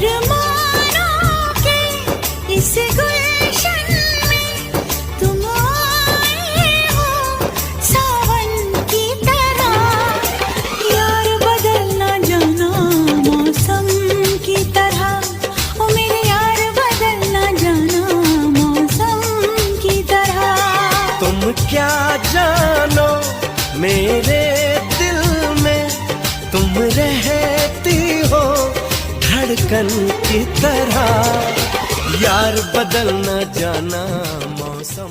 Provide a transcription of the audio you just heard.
अरमानों के इस गुलशन में तुम आए हो सावन की तरह। यार बदल ना जाना मौसम की तरह, ओ मेरे यार बदल ना जाना मौसम की तरह। तुम क्या जानो मेरे दिल में, तुम रहती हो धड़कन की तरह। यार बदल न जाना मौसम